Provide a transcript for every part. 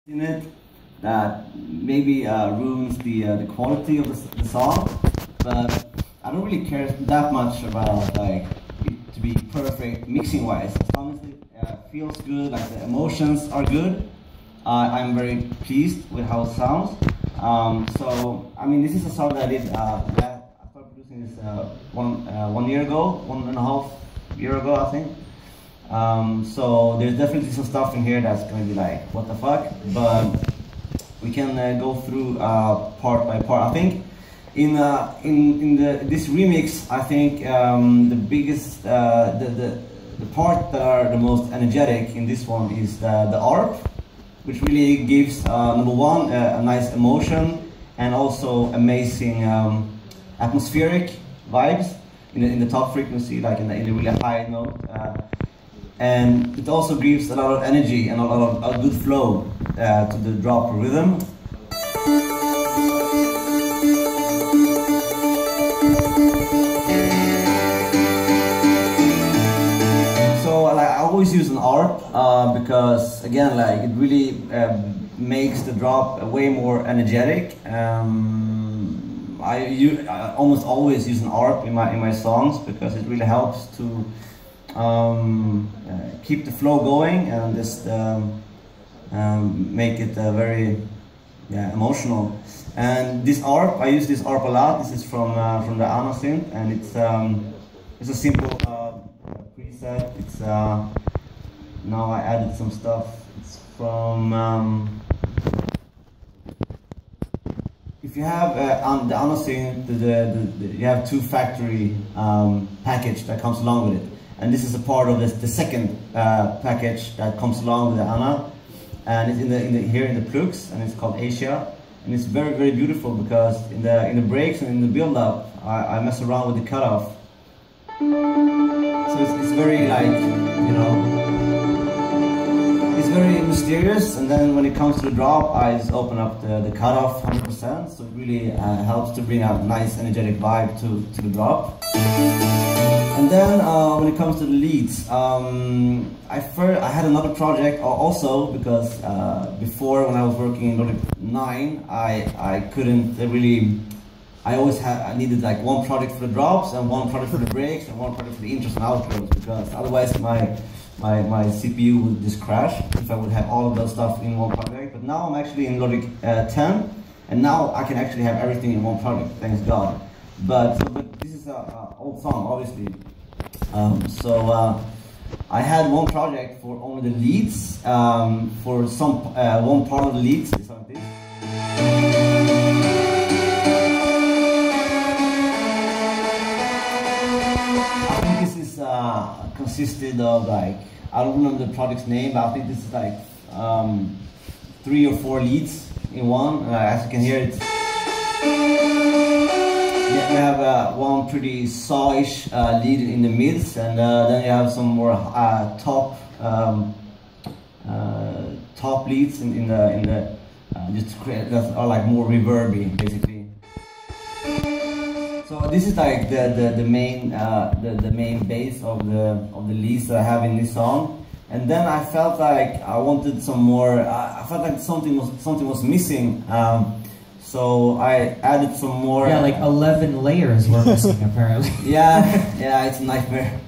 in it that maybe ruins the quality of the song, but I don't really care that much about like it to be perfect mixing wise. As long as it feels good, like the emotions are good, I'm very pleased with how it sounds. So I mean, this is a song that I did. I started producing this 1 year ago, 1.5 years ago, I think. So there's definitely some stuff in here that's gonna be like, what the fuck? But we can go through part by part. I think in this remix, I think the biggest the part that are the most energetic in this one is the ARP, which really gives number one a nice emotion and also amazing atmospheric vibes in the top frequency, like in the really high note. And it also gives a lot of energy and a lot of good flow to the drop rhythm. So like, I always use an ARP because again, like it really makes the drop way more energetic. I almost always use an ARP in my songs because it really helps to keep the flow going and just make it very emotional. And this ARP, I use this ARP a lot. This is from the Anna synth, and it's a simple preset. It's now I added some stuff. It's from if you have on the Anna synth, you have 2 factory package that comes along with it. And this is a part of the second package that comes along with the Anna, and it's here in the plugs, and it's called Asia, and it's very, very beautiful because in the breaks and in the build-up, I mess around with the cutoff, so it's very like, you know, it's very mysterious, and then when it comes to the drop, I just open up the cutoff 100%, so it really helps to bring out a nice energetic vibe to the drop. And then when it comes to the leads, I had another project also because before, when I was working in Logic 9, I couldn't really. I needed like one project for the drops and one project for the breaks and one project for the intros and outros, because otherwise my CPU would just crash if I would have all of those stuff in one project. But now I'm actually in Logic 10, and now I can actually have everything in one project, thanks God. But this is an old song, obviously. I had one project for only the leads, for some one part of the leads, it's like this. I think this is consisted of like, I don't remember the project's name, but I think this is like 3 or 4 leads in one. As you can hear, it's we have one pretty saw-ish lead in the mids, and then you have some more top leads in the just that are like more reverby, basically. So this is like the main base of the leads that I have in this song. And then I felt like I wanted some more. I felt like something was missing. So I added some more. Yeah, like 11 layers were missing apparently. yeah, it's a nightmare.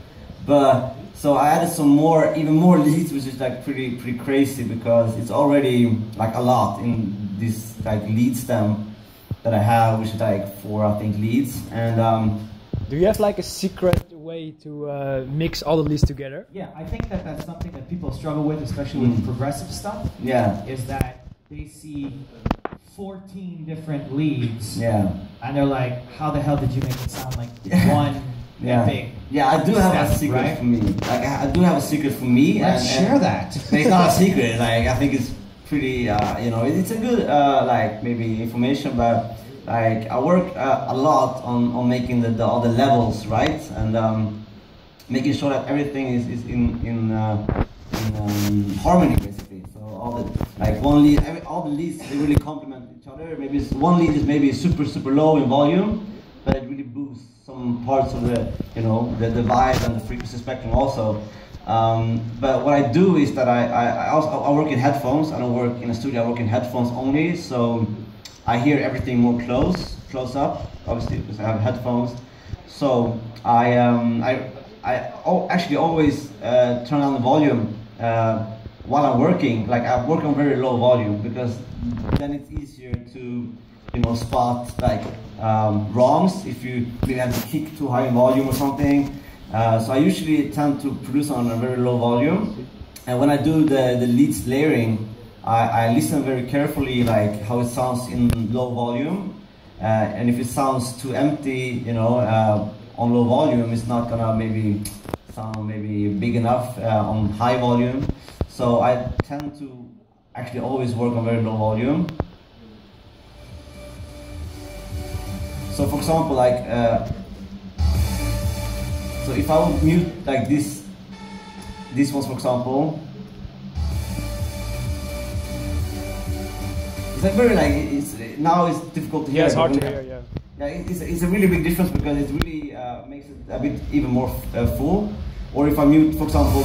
But so I added some more, even more leads, which is like pretty crazy because it's already like a lot in this like lead stem that I have, which is like 4, I think, leads. And do you have like a secret way to mix all the leads together? Yeah, I think that's something that people struggle with, especially with progressive stuff. Yeah, is that they see 14 different leads, yeah, and they're like, how the hell did you make it sound like one epic? Yeah, I do have a secret right? for me. Like I do have a secret for me. Let's share that. It's not a secret. Like I think it's pretty. You know, it's a good like maybe information, but like I work a lot on making all the levels right, and making sure that everything is in harmony, basically. So all the like one lead, all the leads, they really complement each other. Maybe one lead is maybe super low in volume, but it really boosts some parts of the, you know, the vibe and the frequency spectrum also. But what I do is that I work in headphones. I don't work in a studio. I work in headphones only, so I hear everything more close up. Obviously, because I have headphones. So actually always turn on the volume while I'm working. Like I work on very low volume because then it's easier to spot like wrongs if you maybe have to kick too high in volume or something. So I usually tend to produce on a very low volume, and when I do the leads layering, I listen very carefully like how it sounds in low volume, and if it sounds too empty, on low volume, it's not gonna maybe sound big enough on high volume. So I tend to actually always work on very low volume. So for example, like, so if I would mute like this ones for example, it's like very like, now it's difficult to hear. Yeah, it's hard to hear, yeah. Yeah, it's a really big difference because it really makes it a bit even more full. Or if I mute, for example,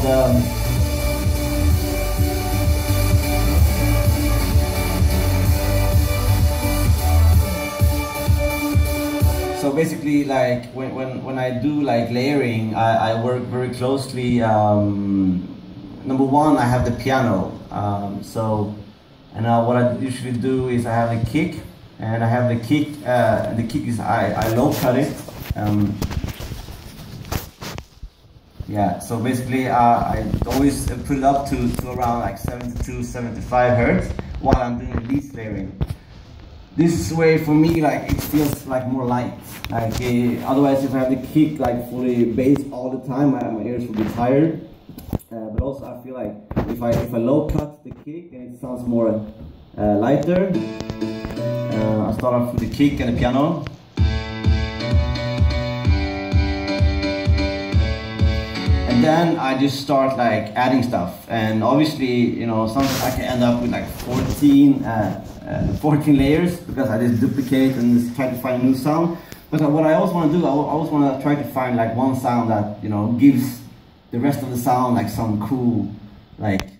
so basically, like when I do like layering, I work very closely. Number one, I have the piano. And what I usually do is I have a kick. And I have the kick. The kick is I low cut it. Yeah. So basically, I always put it up to around like 72, 75 hertz while I'm doing the lead layering. This way for me, like it feels like more light. Like otherwise, if I have the kick like fully bass all the time, my ears will be tired. But also, I feel like if I low cut the kick and it sounds more lighter. I start off with the kick and the piano. And then I just start like adding stuff. And obviously, sometimes I can end up with like 14 layers because I just duplicate and just try to find a new sound. But what I also want to do, I always want to try to find like one sound that, gives the rest of the sound like some cool, like,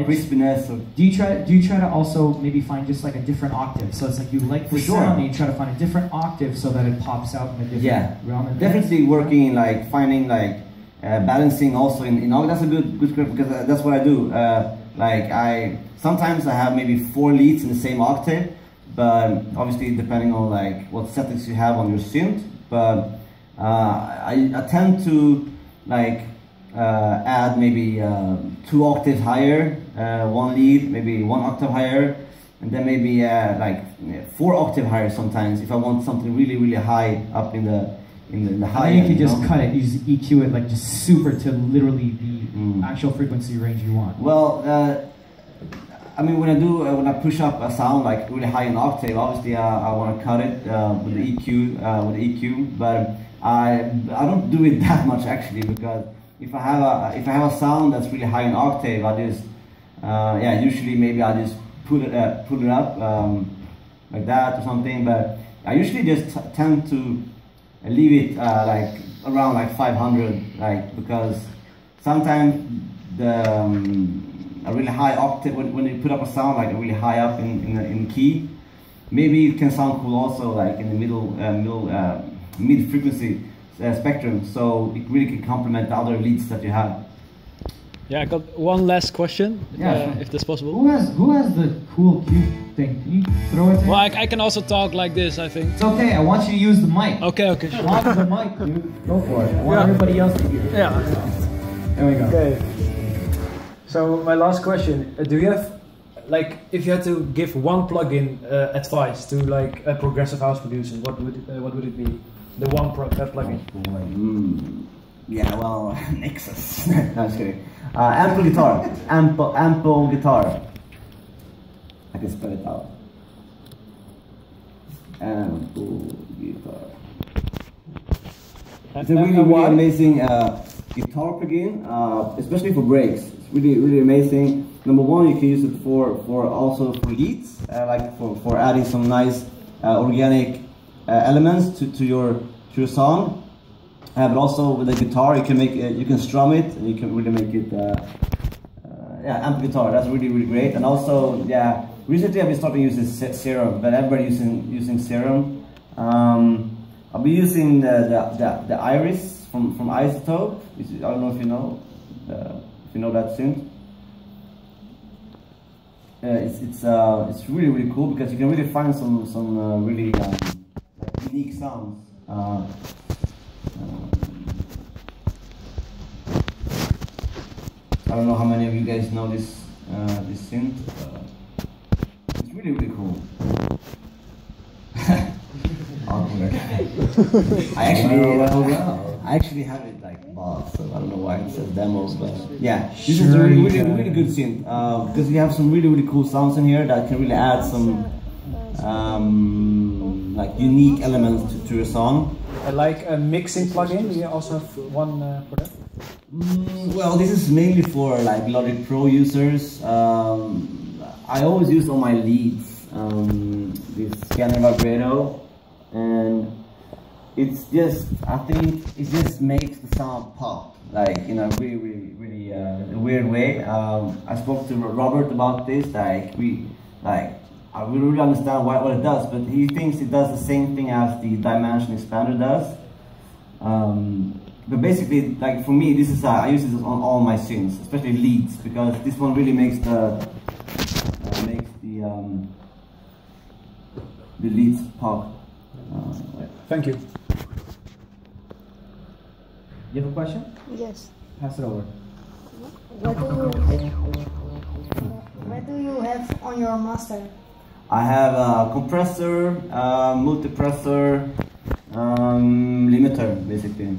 crispiness. Or do you try to also maybe find just like a different octave? So it's like you like the sound and you try to find a different octave so that it pops out in a different realm. Definitely working like finding like balancing also in octave. That's a good script because that's what I do. Like sometimes I have maybe 4 leads in the same octave, but obviously depending on like what settings you have on your synth. But I tend to like add maybe 2 octaves higher, 1 lead, maybe 1 octave higher, and then maybe like 4 octave higher sometimes if I want something really high up in the high end. You can just cut it, you just EQ it like just super to literally the actual frequency range you want. Well, I mean when I push up a sound like really high in octave, obviously I want to cut it with the EQ, but I don't do it that much actually because if I have a sound that's really high in octave, I just usually maybe I just put it up like that or something. But I usually just tend to leave it like around like 500, like because sometimes a really high octave when you put up a sound like really high up in key, maybe it can sound cool also like in the mid frequency spectrum, so it really can complement the other leads that you have. Yeah, I got one last question, if that's possible. Who has the cool cube thing? Can you throw it in? Well, I can also talk like this, I think. It's okay, I want you to use the mic. Okay, sure. Talk to the mic, dude. Go for it. I want everybody else to hear it. Yeah. There we go. Okay. So my last question, do you have, like, if you had to give one plugin advice to like a progressive house producer, what would it be? The one plugin. Yeah, well, Nexus. No, I'm just kidding. Ample guitar. Ample guitar. I can spell it out. Ample guitar. It's a really amazing guitar plugin, especially for breaks. It's really amazing. Number one, you can use it for also for leads, like for adding some nice organic elements to your song. But also with the guitar, you can make you can strum it, and you can really make it. Yeah, amp guitar. That's really great. And also, yeah, recently I've been starting using Serum, but everybody using Serum. I'll be using the Iris from Isotope. I don't know if you know that synth. It's really cool because you can really find some really unique sounds. I don't know how many of you guys know this synth. It's really cool. Awkward. I actually have it like bought, so I don't know why it says demos, but yeah, this is a really good synth because we have some really cool sounds in here that can really add some like unique elements to your song. Like a mixing plugin, do you also have one for that? Well, this is mainly for like Logic Pro users. I always use on my leads this scanner vibrato, and it's just, I think it just makes the sound pop, like in a really weird way. I spoke to Robert about this, I really understand what it does, but he thinks it does the same thing as the Dimension Expander does. But basically, like for me, this is I use this on all my synths, especially leads, because this one really makes the leads pop. Thank you. You have a question? Yes. Pass it over. What do you have on your master? I have a compressor, multipressor, limiter, basically.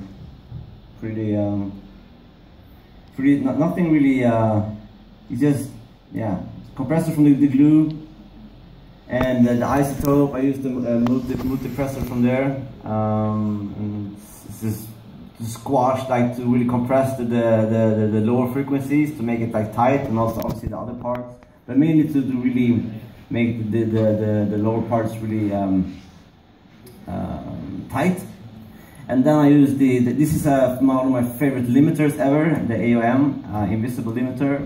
Nothing really. It's just, yeah, compressor from the glue, and the Isotope. I use the multipressor from there. And it's just to squash, like to really compress the lower frequencies to make it like tight, and also obviously the other parts, but mainly to really make the lower parts really tight. And then I use this is one of my favorite limiters ever, the AOM invisible limiter.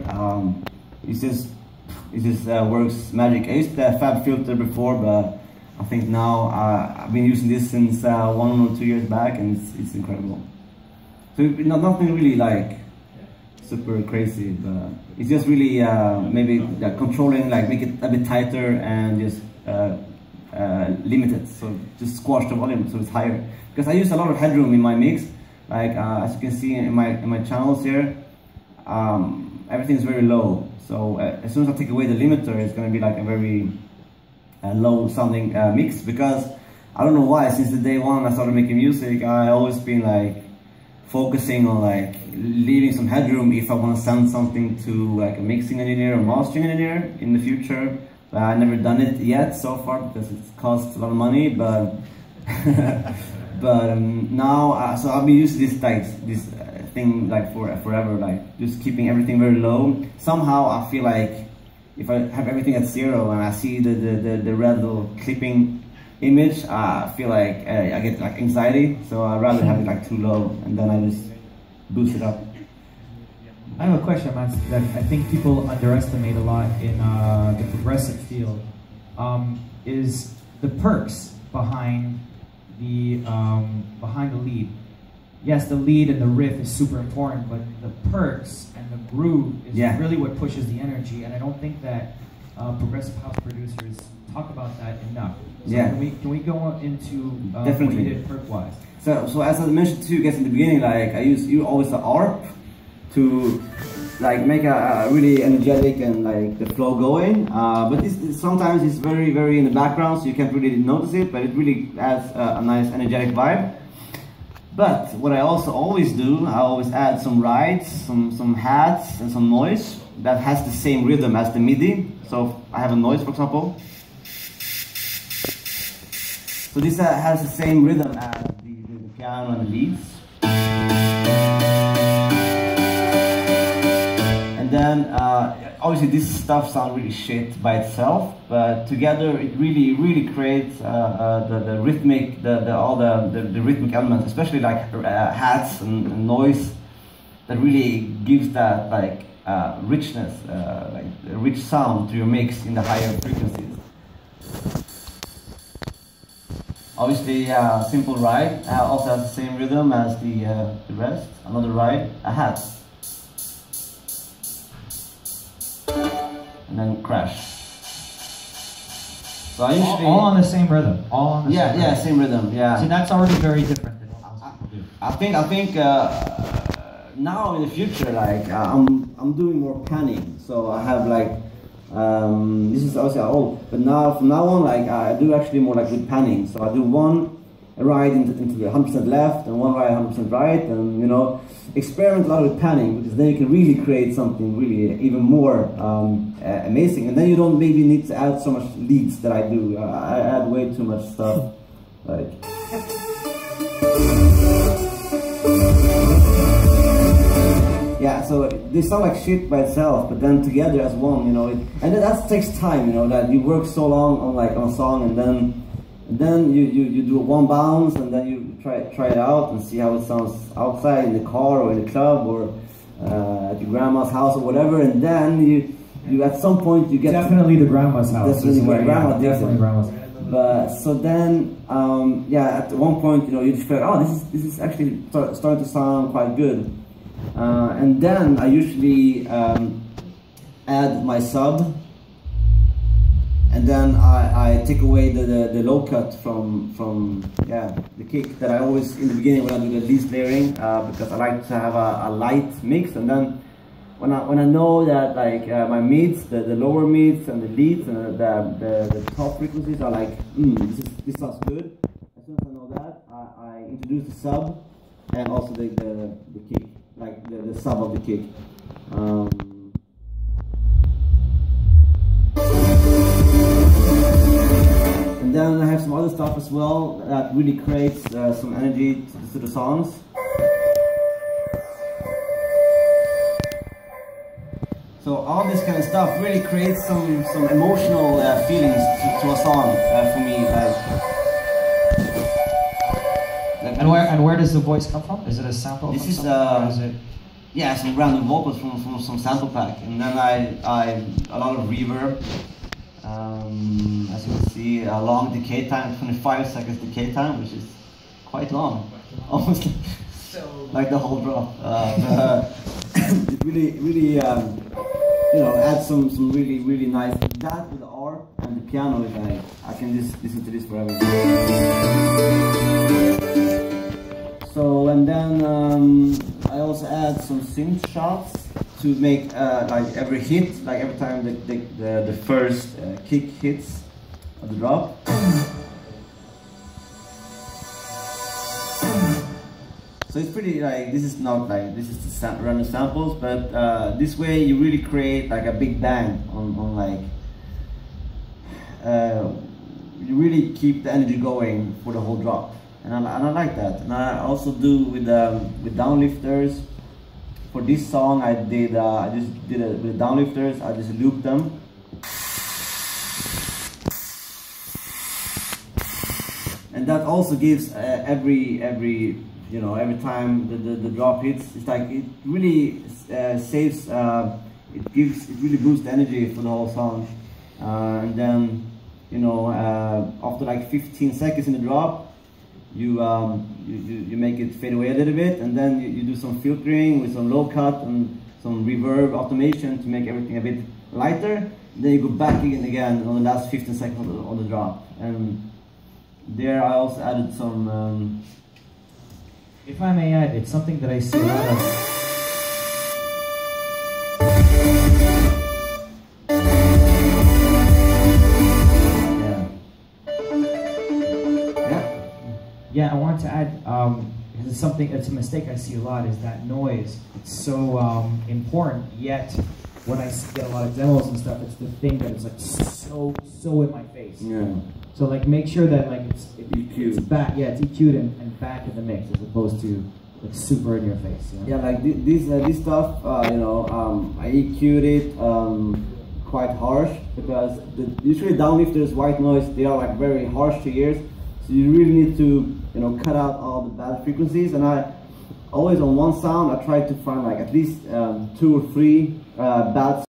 It just works magic. I used the Fab filter before, but I think now I've been using this since 1 or 2 years back, and it's incredible. So nothing really like super crazy, but it's just really maybe controlling, like make it a bit tighter and just limit it, so just squash the volume so it's higher. Because I use a lot of headroom in my mix, like as you can see in my channels here, everything is very low. So as soon as I take away the limiter, it's going to be like a very low sounding mix. Because I don't know why, since the day one I started making music, I always been like focusing on like leaving some headroom if I want to send something to like a mixing engineer or mastering engineer in the future. I've never done it yet so far because it costs a lot of money, but now so I'll be using this thing like forever, like just keeping everything very low. Somehow I feel like if I have everything at 0 and I see the red little clipping image, I feel like I get like anxiety, so I'd rather have it like too low, and then I just boost it up. I have a question, Manse, that I think people underestimate a lot in the progressive field. Is the perks behind the lead. Yes, the lead and the riff is super important, but the perks and the groove is really what pushes the energy. And I don't think that progressive house producers talk about that enough. So can we go into what you did perk wise? So as I mentioned to you guys in the beginning, like I use always the ARP to like make a really energetic and like the flow going, but sometimes it's very in the background, so you can't really notice it, but it really adds a nice energetic vibe. But what I also always do, I always add some rides, some hats, and some noise that has the same rhythm as the MIDI. So I have a noise, for example. So this has the same rhythm as the piano and the leads. And then obviously this stuff sounds really shit by itself, but together it really creates the rhythmic, all the rhythmic elements, especially like hats and noise, that really gives that like richness, like a rich sound to your mix in the higher frequencies. Obviously, simple ride also has the same rhythm as the rest. Another ride, a hat, and then crash. So I usually all on the same rhythm. All on the same rhythm. Same rhythm. Yeah. See, that's already very different than what most people do. I think now in the future, like I'm doing more panning. So I have like this is also old, but now from now on, like I do actually more like with panning. So I do one ride into the 100% left and one ride 100% right, and you know, experiment a lot with panning, because then you can really create something really even more amazing. And then you don't maybe need to add so much leads that I do. I add way too much stuff, like. Yeah, so they sound like shit by itself, but then together as one, you know, and then that takes time, you know, that you work so long on like on a song, and then you do one bounce, and then you try it out and see how it sounds outside in the car or in the club or at your grandma's house or whatever, and then you at some point you get definitely the grandma's house. Definitely definitely grandma's. But so then yeah, at one point, you know, you just feel, oh, this is actually starting to sound quite good. And then I usually add my sub, and then I take away the low cut from the kick that I always in the beginning when I do the least layering, because I like to have a light mix. And then when I know that like my mids, the lower mids and the leads and the top frequencies are like, this sounds good. As soon as I know that, I introduce the sub and also the kick. Like the sub of the kick. And then I have some other stuff as well that really creates some energy to the songs. So all this kind of stuff really creates some emotional feelings to a song for me. And where does the voice come from? Is it a sample? This is yeah, some random vocals from some sample pack, and then I a lot of reverb. As you can see, a long decay time, 25 seconds decay time, which is quite long, almost like the whole drop. It really you know, adds some really nice. That with the R and the piano is like, I can just listen to this forever. So, and then I also add some synth shots to make like every hit, like every time the first kick hits of the drop. So it's pretty like, this is not like, this is the random samples, but this way you really create like a big bang on like, you really keep the energy going for the whole drop. And I like that. And I also do with downlifters. For this song, I just did it with downlifters. I just looped them. And that also gives every you know, every time the drop hits, it's like it really saves. It really boosts the energy for the whole song. And then, you know, after like 15 seconds in the drop, you make it fade away a little bit, and then you do some filtering with some low cut and some reverb automation to make everything a bit lighter. And then you go back again on the last 15 seconds on the drop. And there I also added some. If I may add, it's something that I see a lot of. Yeah, I wanted to add, because it's something, it's a mistake I see a lot, is that noise. It's so important, yet when I get a lot of demos and stuff, it's the thing that is like so in my face. Yeah. So like make sure that like it's back, yeah, it's EQ'd and back in the mix, as opposed to like super in your face. Yeah, like this stuff, you know, I EQ'd it quite harsh because usually downlifters, white noise, they are like very harsh to ears. So you really need to, you know, cut out all the bad frequencies. And I always on one sound, I try to find like at least 2 or 3 bad